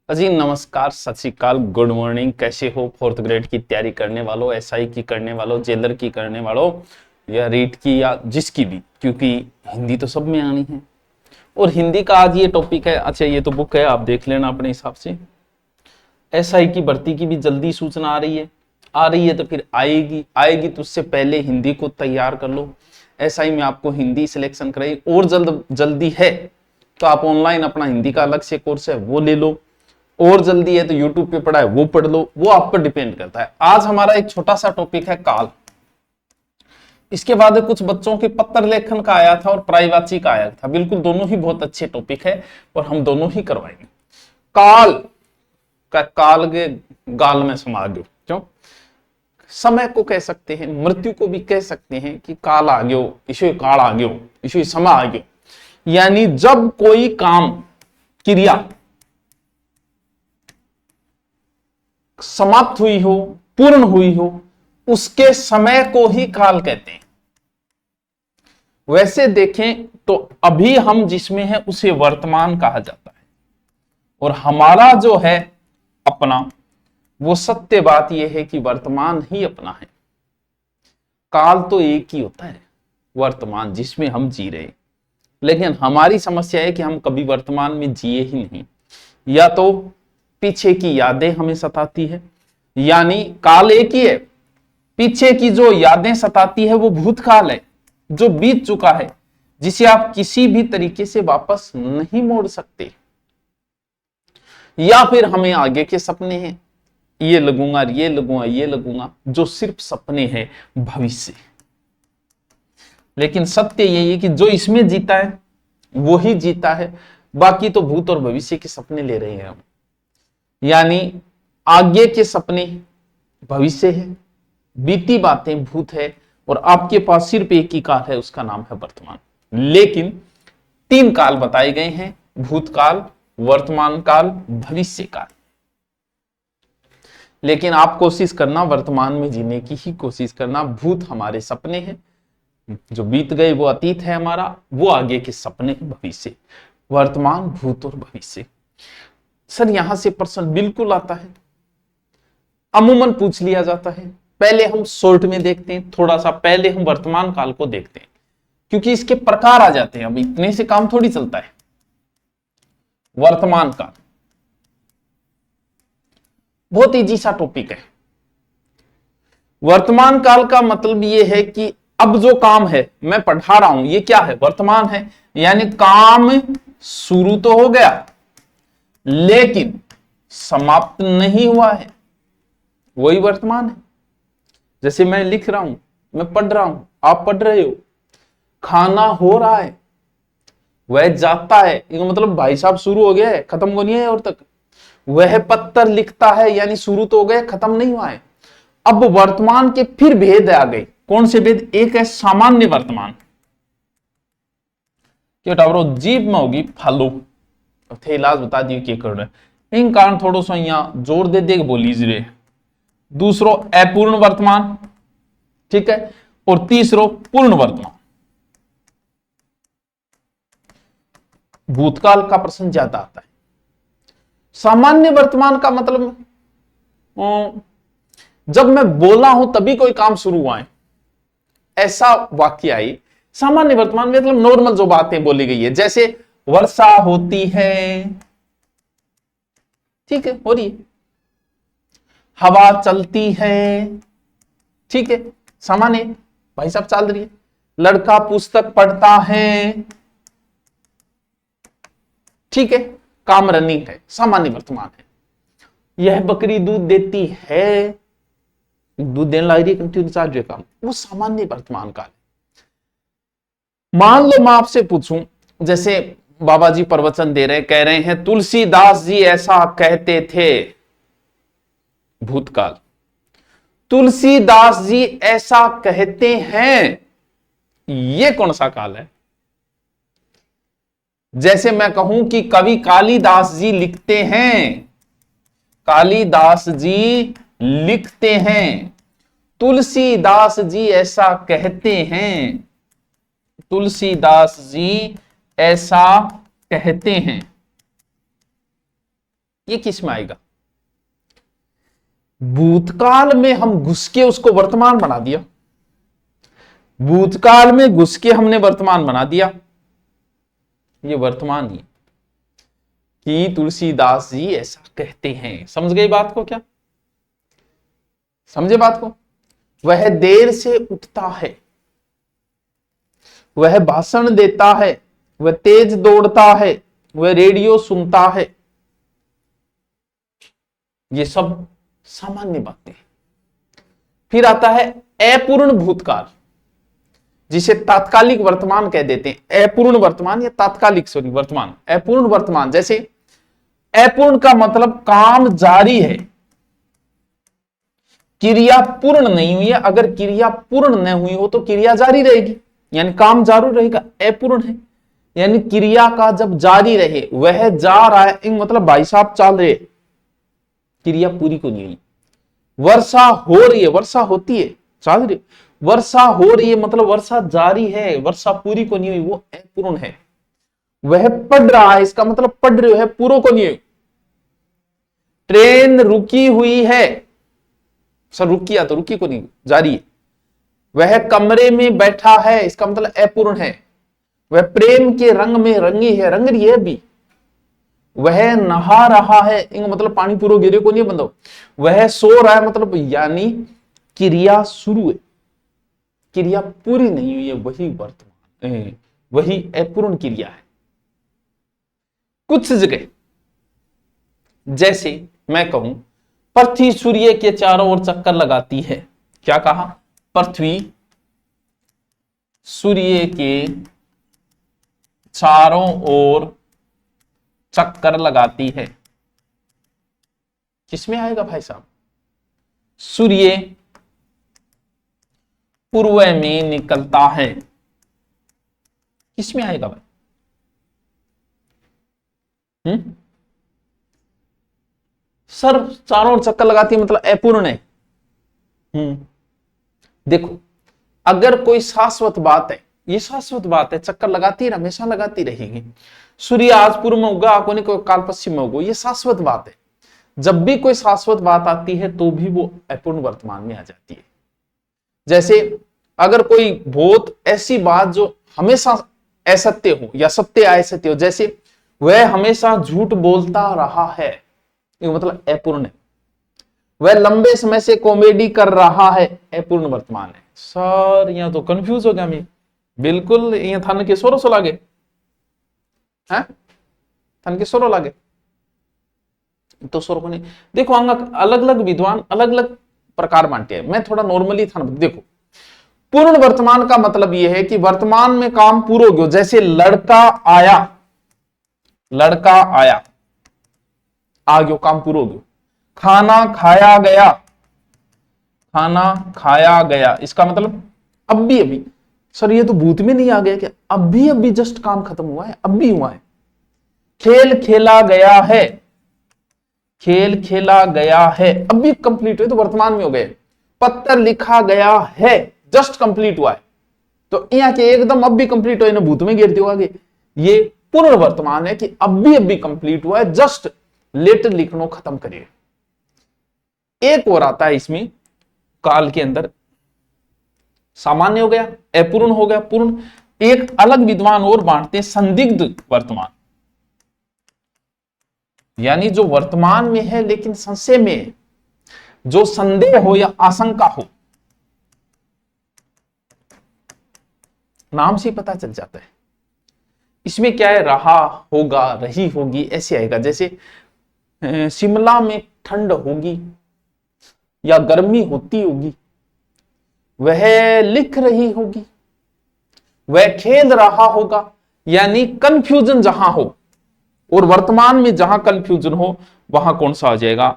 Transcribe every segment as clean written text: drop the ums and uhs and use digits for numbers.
अजी नमस्कार, सत श्री अकाल, गुड मॉर्निंग। कैसे हो? फोर्थ ग्रेड की तैयारी करने वालों, एसआई की करने वालों, जेलर की करने वालों, या रीट की, या जिसकी भी, क्योंकि हिंदी तो सब में आनी है। और हिंदी का आज ये टॉपिक है। अच्छा, ये तो बुक है, आप देख लेना अपने हिसाब से। एसआई की भर्ती की भी जल्दी सूचना आ रही है तो फिर आएगी तो उससे पहले हिंदी को तैयार कर लो। एसआई में आपको हिंदी सिलेक्शन कराई और जल्दी है तो आप ऑनलाइन अपना हिंदी का अलग से कोर्स है वो ले लो, और जल्दी है तो यूट्यूब पे पढ़ा है वो पढ़ लो, वो आप पर डिपेंड करता है। आज हमारा एक छोटा सा टॉपिक है काल। इसके बाद कुछ बच्चों के पत्र लेखन का आया था और प्रायवाची का आया था। बिल्कुल दोनों ही बहुत अच्छे टॉपिक है और हम दोनों ही करवाएंगे। काल का काल के गाल में समा गयो। क्यों? समय को कह सकते हैं, मृत्यु को भी कह सकते हैं कि काल आ गयो, ईशो काल आ गयो, ईशो समय आ गयो। यानी जब कोई काम क्रिया समाप्त हुई हो, पूर्ण हुई हो, उसके समय को ही काल कहते हैं। वैसे देखें तो अभी हम जिसमें है उसे वर्तमान कहा जाता है, और हमारा जो है अपना, वो सत्य बात यह है कि वर्तमान ही अपना है। काल तो एक ही होता है, वर्तमान जिसमें हम जी रहे। लेकिन हमारी समस्या है कि हम कभी वर्तमान में जिए ही नहीं, या तो पीछे की यादें हमें सताती है। यानी काल एक ही है, पीछे की जो यादें सताती है वो भूतकाल है, जो बीत चुका है, जिसे आप किसी भी तरीके से वापस नहीं मोड़ सकते। या फिर हमें आगे के सपने हैं, ये लगूंगा, ये लगूंगा, ये लगूंगा, जो सिर्फ सपने हैं, भविष्य। लेकिन सत्य यही है कि जो इसमें जीता है वो ही जीता है, बाकी तो भूत और भविष्य के सपने ले रहे हैं हम। यानी आगे के सपने भविष्य है, बीती बातें भूत है, और आपके पास सिर्फ एक ही काल है, उसका नाम है वर्तमान। लेकिन 3 काल बताए गए हैं: भूतकाल, वर्तमान काल, भविष्य काल। लेकिन आप कोशिश करना वर्तमान में जीने की ही कोशिश करना। भूत हमारे सपने हैं, जो बीत गए वो अतीत है हमारा, वो आगे के सपने भविष्य। वर्तमान, भूत और भविष्य। सर यहां से प्रश्न बिल्कुल आता है, अमूमन पूछ लिया जाता है। पहले हम शॉर्ट में देखते हैं, थोड़ा सा पहले हम वर्तमान काल को देखते हैं, क्योंकि इसके प्रकार आ जाते हैं। अब इतने से काम थोड़ी चलता है। वर्तमान काल बहुत इजी सा टॉपिक है। वर्तमान काल का मतलब यह है कि अब जो काम है मैं पढ़ा रहा हूं, ये क्या है? वर्तमान है। यानी काम शुरू तो हो गया लेकिन समाप्त नहीं हुआ है, वही वर्तमान है। जैसे मैं लिख रहा हूं, मैं पढ़ रहा हूं, आप पढ़ रहे हो, खाना हो रहा है, वह जाता है, मतलब भाई साहब शुरू हो गया है, खत्म को नहीं है और तक। वह पत्थर लिखता है, यानी शुरू तो हो गया, खत्म नहीं हुआ है। अब वर्तमान के फिर भेद आ गए। कौन से भेद? एक है सामान्य वर्तमान, क्यों टावरो जीप में होगी फालू थे, इलाज बता दिए क्या कर रहे। इन कारण थोड़ा सा यहां जोर दे दे बोली जरे। दूसरो अपूर्ण वर्तमान, ठीक है, और तीसरो पूर्ण वर्तमान। भूतकाल का प्रश्न ज्यादा आता है। सामान्य वर्तमान का मतलब जब मैं बोला हूं तभी कोई काम शुरू हुआ है, ऐसा वाक्य आई। सामान्य वर्तमान में मतलब नॉर्मल जो बातें बोली गई है, जैसे वर्षा होती है, ठीक है, हो रही है। हवा चलती है, ठीक है, सामान्य, भाई साहब चल रही है। लड़का पुस्तक पढ़ता है, ठीक है, काम रनिंग है, सामान्य वर्तमान है। यह बकरी दूध देती है, दूध देने लग रही है, कंटिन्यू चार्ज है काम, वो सामान्य वर्तमान काल है। मान लो मैं आपसे पूछूं, जैसे बाबा जी प्रवचन दे रहे, कह रहे हैं तुलसीदास जी ऐसा कहते थे, भूतकाल। तुलसीदास जी ऐसा कहते हैं, ये कौन सा काल है? जैसे मैं कहूं कि कवि कालिदास जी लिखते हैं, कालिदास जी लिखते हैं, तुलसीदास जी ऐसा कहते हैं, तुलसीदास जी ऐसा कहते हैं। ये किस में आएगा? भूतकाल में हम घुस के उसको वर्तमान बना दिया, भूतकाल में घुस के हमने वर्तमान बना दिया, ये वर्तमान ही कि तुलसीदास जी ऐसा कहते हैं। समझ गए बात को? क्या समझे बात को? वह देर से उठता है, वह भाषण देता है, वह तेज दौड़ता है, वह रेडियो सुनता है, ये सब सामान्य बातें। फिर आता है अपूर्ण भूतकाल, जिसे तात्कालिक वर्तमान कह देते हैं। अपूर्ण वर्तमान या तात्कालिक सॉरी वर्तमान, अपूर्ण वर्तमान। जैसे अपूर्ण का मतलब काम जारी है, क्रिया पूर्ण नहीं हुई है। अगर क्रिया पूर्ण न हुई हो तो क्रिया जारी रहेगी, यानी काम जारी रहेगा। अपूर्ण है यानी क्रिया का जब जारी रहे, वह जा रहा है, मतलब भाई साहब चल रहे, क्रिया पूरी को नहीं हुई। वर्षा हो रही है, वर्षा होती है, चल रही, वर्षा हो रही है मतलब वर्षा जारी है, वर्षा पूरी को नहीं हुई, वो अपूर्ण है। वह पढ़ रहा है, इसका मतलब पढ़ रहे है, पूरा को नहीं हुई। ट्रेन रुकी हुई है, सर रुकी तो रुकी को नहीं, जारी है। वह कमरे में बैठा है, इसका मतलब अपूर्ण है। वह प्रेम के रंग में रंगी है, रंग रही है अभी। वह नहा रहा है, मतलब पानी पूरा गिरे को नहीं बंदो। वह सो रहा है, मतलब यानी क्रिया शुरू है, क्रिया पूरी नहीं हुई है, वही वर्तमान, वही अपूर्ण क्रिया है। कुछ जगह जैसे मैं कहूं पृथ्वी सूर्य के चारों ओर चक्कर लगाती है। क्या कहा? पृथ्वी सूर्य के चारों ओर चक्कर लगाती है। किसमें आएगा भाई साहब? सूर्य पूर्व में निकलता है, किसमें आएगा भाई? सर चारों ओर चक्कर लगाती है मतलब अपूर्ण है। देखो अगर कोई शाश्वत बात है, ये शाश्वत बात है, चक्कर लगाती है, हमेशा लगाती रहेगी। सूर्य आज पूर्व में उगा, कोई काल पश्चिम में उगो, ये शाश्वत बात है। जब भी कोई शाश्वत बात आती है तो भी वो अपूर्ण वर्तमान में आ जाती है। जैसे अगर कोई बहुत ऐसी बात जो हमेशा असत्य हो या सत्य असत्य हो, जैसे वह हमेशा झूठ बोलता रहा है, ये मतलब अपूर्ण है। वह लंबे समय से कॉमेडी कर रहा है, अपूर्ण वर्तमान है। सर यहाँ तो कंफ्यूज हो गया मैं, बिल्कुल यहाँ थाने के सोरो सो लागे हैं, थाने के सोरो लागे तो सोरो को नहीं। देखो अलग अलग विद्वान अलग अलग प्रकार बांटे हैं, मैं थोड़ा नॉर्मली था। देखो पूर्ण वर्तमान का मतलब यह है कि वर्तमान में काम पूरा हो गया। जैसे लड़का आया, लड़का आया, आ गयो, काम पूरा हो गयो। खाना खाया गया, खाना खाया गया, इसका मतलब अभी अभी। सर ये तो भूत में नहीं आ गया क्या? अभी अभी जस्ट काम खत्म हुआ है, अभी हुआ है। खेल खेला गया है, खेल खेला गया है, अभी कंप्लीट हुए तो वर्तमान में हो गए। पत्र लिखा गया है, जस्ट कंप्लीट हुआ है, तो यहाँ के एकदम अब भी कंप्लीट हुआ, भूत में गिरते हुआ आगे। ये पूर्ण वर्तमान है कि अभी कंप्लीट हुआ है, जस्ट लेटर लिखना खत्म करिए। एक और आता है इसमें काल के अंदर, सामान्य हो गया, अपूर्ण हो गया, पूर्ण। एक अलग विद्वान और बांटते हैं संदिग्ध वर्तमान, यानी जो वर्तमान में है लेकिन संशय में है, जो संदेह हो या आशंका हो, नाम से पता चल जाता है। इसमें क्या है, रहा होगा, रही होगी, ऐसे आएगा। जैसे शिमला में ठंड होगी या गर्मी होती होगी, वह लिख रही होगी, वह खेल रहा होगा, यानी कंफ्यूजन जहां हो, और वर्तमान में जहां कंफ्यूजन हो वहां कौन सा आ जाएगा?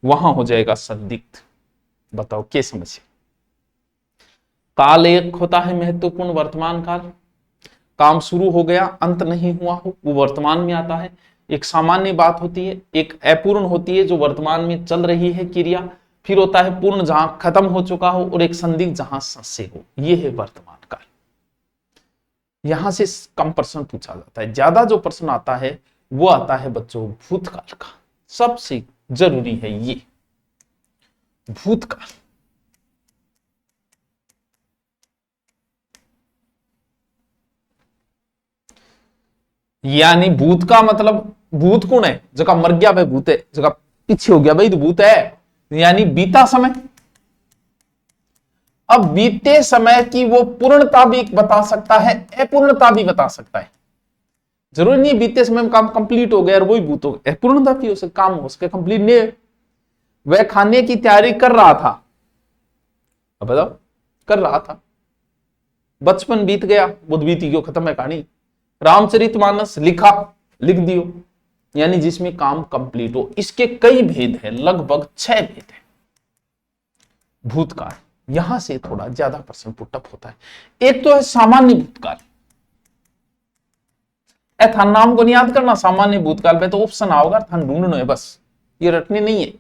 वहां हो जाएगा संदिग्ध। बताओ क्या समस्या? काल एक होता है महत्वपूर्ण वर्तमान काल, काम शुरू हो गया अंत नहीं हुआ हो, वो वर्तमान में आता है। एक सामान्य बात होती है, एक अपूर्ण होती है जो वर्तमान में चल रही है क्रिया, फिर होता है पूर्ण जहां खत्म हो चुका हो, और एक संदिग्ध जहां संशय हो। ये है वर्तमान काल। यहां से कम प्रश्न पूछा जाता है, ज्यादा जो प्रश्न आता है वो आता है बच्चों भूतकाल का। सबसे जरूरी है ये भूतकाल। यानी भूत का मतलब भूत कौन है? जगह मर गया भाई भूत है, जगह पीछे हो गया भाई तो भूत है, यानी बीता समय। अब बीते समय की वो पूर्णता भी बता सकता है, अपूर्णता भी बता सकता है। जरूरी नहीं बीते समय में काम कंप्लीट हो गया और वही भूत हो गया, अपूर्णता भी हो सकता, काम हो सके कंप्लीट नहीं। वह खाने की तैयारी कर रहा था, अब बताओ कर रहा था, बचपन बीत गया, बुद्ध बीती गयो, खत्म है कहानी। रामचरितमानस लिखा, लिख दियो, यानी जिसमें काम कंप्लीट हो। इसके कई भेद है, लगभग 6 भेद है भूतकाल। यहां से थोड़ा ज्यादा प्रश्न पुटअप होता है। एक तो है सामान्य भूतकाल, थान नाम को नहीं याद करना, सामान्य भूतकाल पे तो ऑप्शन आओगा, थान ढूंढना है बस, ये रटने नहीं है।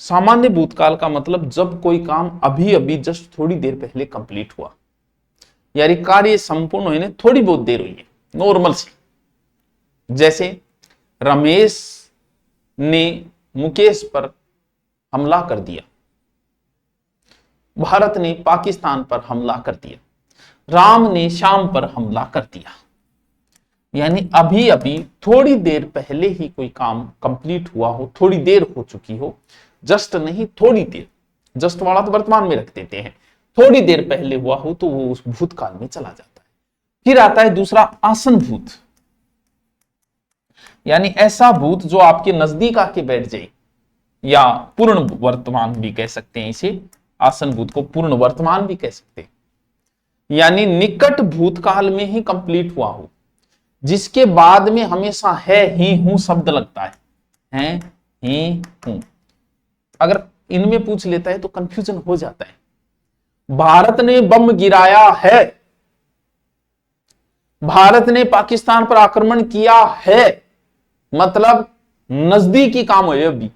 सामान्य भूतकाल का मतलब जब कोई काम अभी अभी जस्ट थोड़ी देर पहले कंप्लीट हुआ, यानी कार्य संपूर्ण होने थोड़ी बहुत देर हुई है, नॉर्मल सी। जैसे रमेश ने मुकेश पर हमला कर दिया, भारत ने पाकिस्तान पर हमला कर दिया, राम ने श्याम पर हमला कर दिया। यानी अभी अभी थोड़ी देर पहले ही कोई काम कंप्लीट हुआ हो, थोड़ी देर हो चुकी हो, जस्ट नहीं थोड़ी देर, जस्ट वाला तो वर्तमान में रख देते हैं, थोड़ी देर पहले हुआ हो तो वो उस भूतकाल में चला जाता है। फिर आता है दूसरा आसन भूत, यानी ऐसा भूत जो आपके नजदीक आके बैठ जाए, या पूर्ण वर्तमान भी कह सकते हैं इसे, आसन भूत को पूर्ण वर्तमान भी कह सकते हैं। यानी निकट भूतकाल में ही कंप्लीट हुआ हो, जिसके बाद में हमेशा है ही हूं शब्द लगता है ही हूं। अगर इनमें पूछ लेता है तो कंफ्यूजन हो जाता है। भारत ने बम गिराया है, भारत ने पाकिस्तान पर आक्रमण किया है, मतलब नजदीकी काम है अभी।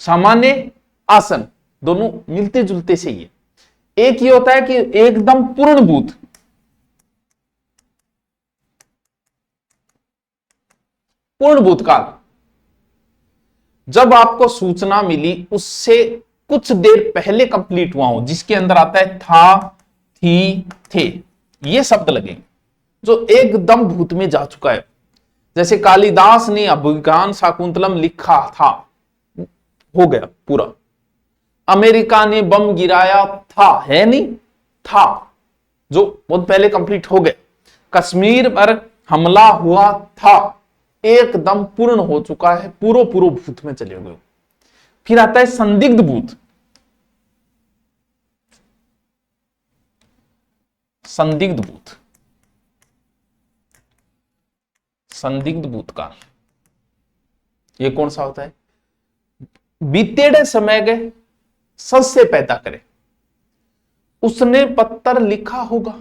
सामान्य आसन दोनों मिलते जुलते से ही है। एक ये होता है कि एकदम पूर्ण भूत, पूर्ण भूतकाल, जब आपको सूचना मिली उससे कुछ देर पहले कंप्लीट हुआ हो, जिसके अंदर आता है था, थी, थे, ये शब्द लगेंगे, जो एकदम भूत में जा चुका है। जैसे कालिदास ने अभिज्ञान शाकुंतलम लिखा था, हो गया पूरा। अमेरिका ने बम गिराया था, है नहीं था, जो बहुत पहले कंप्लीट हो गया। कश्मीर पर हमला हुआ था, एकदम पूर्ण हो चुका है, पूरो पूरो भूत में चले गए। फिर आता है संदिग्ध भूत, संदिग्ध भूत, संदिग्ध भूतकाल। ये कौन सा होता है? बीतेड़े समय गए सच से पैदा करे, उसने पत्थर लिखा होगा,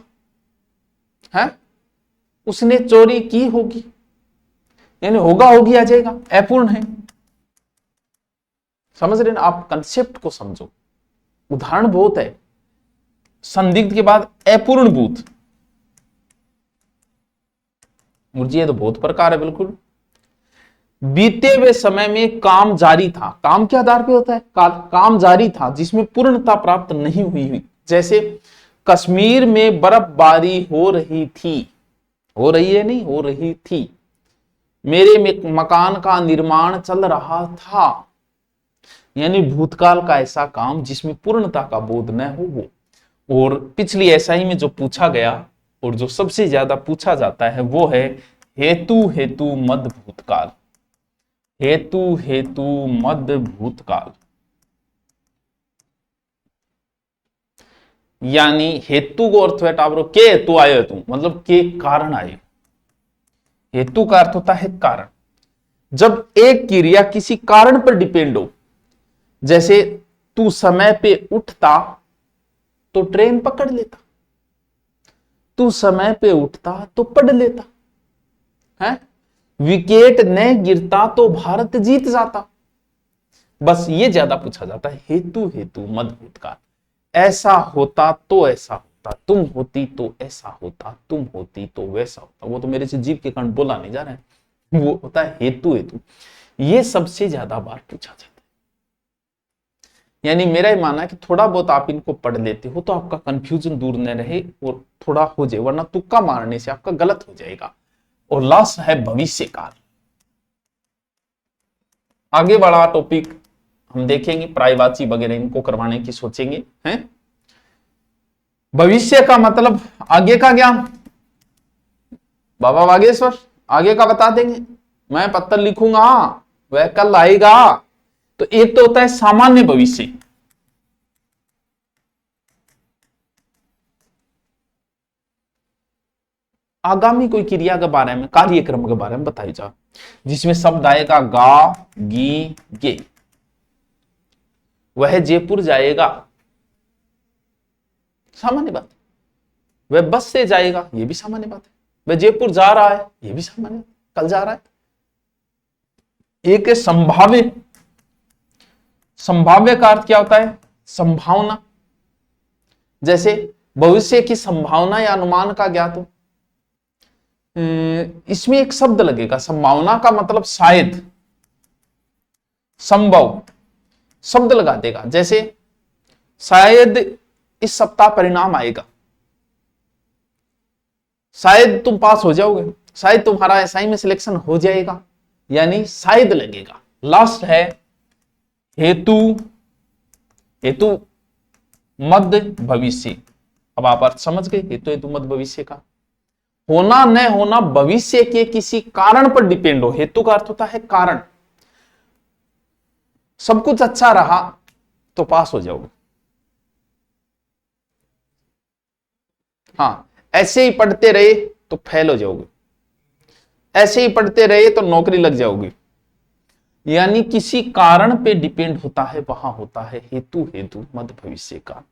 है उसने चोरी की होगी, यानी होगा होगी आ जाएगा, अपूर्ण है। समझ रहे ना आप? कंसेप्ट को समझो, उदाहरण बहुत है। संदिग्ध के बाद अपूर्ण भूत, मुझे तो बहुत प्रकार है बिल्कुल। बीते हुए समय में काम जारी था, काम के आधार पे होता है, काम जारी था जिसमें पूर्णता प्राप्त नहीं हुई। जैसे कश्मीर में बर्फबारी हो रही थी, हो रही है नहीं, हो रही थी, मेरे मकान का निर्माण चल रहा था। यानी भूतकाल का ऐसा काम जिसमें पूर्णता का बोध न हो वो। और पिछली एसआई में जो पूछा गया और जो सबसे ज्यादा पूछा जाता है वो है हेतु हेतु मद भूतकाल, हेतु हेतु मद भूतकाल। यानी हेतु को अर्थ है टावरो के हेतु आयो तू, मतलब के कारण आए। हेतु का अर्थ होता है कारण। जब एक क्रिया किसी कारण पर डिपेंड हो, जैसे तू समय पे उठता तो ट्रेन पकड़ लेता, तू समय पे उठता तो पढ़ लेता, है विकेट न गिरता तो भारत जीत जाता। बस ये ज्यादा पूछा जाता है, हेतु हेतु मद भूतकाल। ऐसा होता तो ऐसा होता, तुम होती तो ऐसा होता, तुम होती तो वैसा होता। वो तो मेरे से जीव के कारण बोला नहीं जा रहा है, वो होता है हेतु। हेतु ये सबसे ज्यादा बार पूछा जाता है। यानी मेरा ये मानना है कि थोड़ा बहुत आप इनको पढ़ लेते हो तो आपका कंफ्यूजन दूर न रहे और थोड़ा हो जाए, वरना तुक्का मारने से आपका गलत हो जाएगा। और लास्ट है भविष्य काल। आगे बढ़ा टॉपिक हम देखेंगे, प्रायवाची वगैरह इनको करवाने की सोचेंगे हैं। भविष्य का मतलब आगे का ज्ञान, बाबा बागेश्वर आगे का बता देंगे, मैं पत्र लिखूंगा वह कल आएगा। तो एक तो होता है सामान्य भविष्य, आगामी कोई क्रिया के बारे में, कार्यक्रम के बारे में बताई जा, जिसमें शब्द आएगा गा गी गे। वह जयपुर जाएगा, सामान्य बात। वह बस से जाएगा, यह भी सामान्य बात है। वह जयपुर जा रहा है, यह भी सामान्य, कल जा रहा है। एक संभाव्य, संभाव्य का अर्थ क्या होता है? संभावना। जैसे भविष्य की संभावना या अनुमान का ज्ञात हो, इसमें एक शब्द लगेगा। संभावना का मतलब शायद, संभव शब्द लगा देगा। जैसे शायद इस सप्ताह परिणाम आएगा, शायद तुम पास हो जाओगे, शायद तुम्हारा एसआई में सिलेक्शन हो जाएगा, यानी शायद लगेगा। लास्ट है हेतु। हेतु मध्य भविष्य। अब आप अर्थ समझ गए हेतु हेतु मध्य भविष्य का। होना न होना भविष्य के किसी कारण पर डिपेंड हो। हेतु का अर्थ होता है कारण। सब कुछ अच्छा रहा तो पास हो जाओगे, हाँ ऐसे ही पढ़ते रहे तो फेल हो जाओगे, ऐसे ही पढ़ते रहे तो नौकरी लग जाओगी। यानी किसी कारण पे डिपेंड होता है, वहां होता है हेतु हेतु मध्य भविष्य का।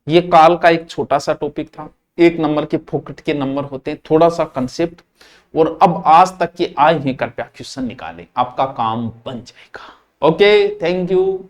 ये काल का एक छोटा सा टॉपिक था। 1 नंबर के फोकट के नंबर होते हैं, थोड़ा सा कंसेप्ट। और अब आज तक के आए हैं, कृपया क्वेश्चन निकालें, आपका काम बन जाएगा। Okay, thank you.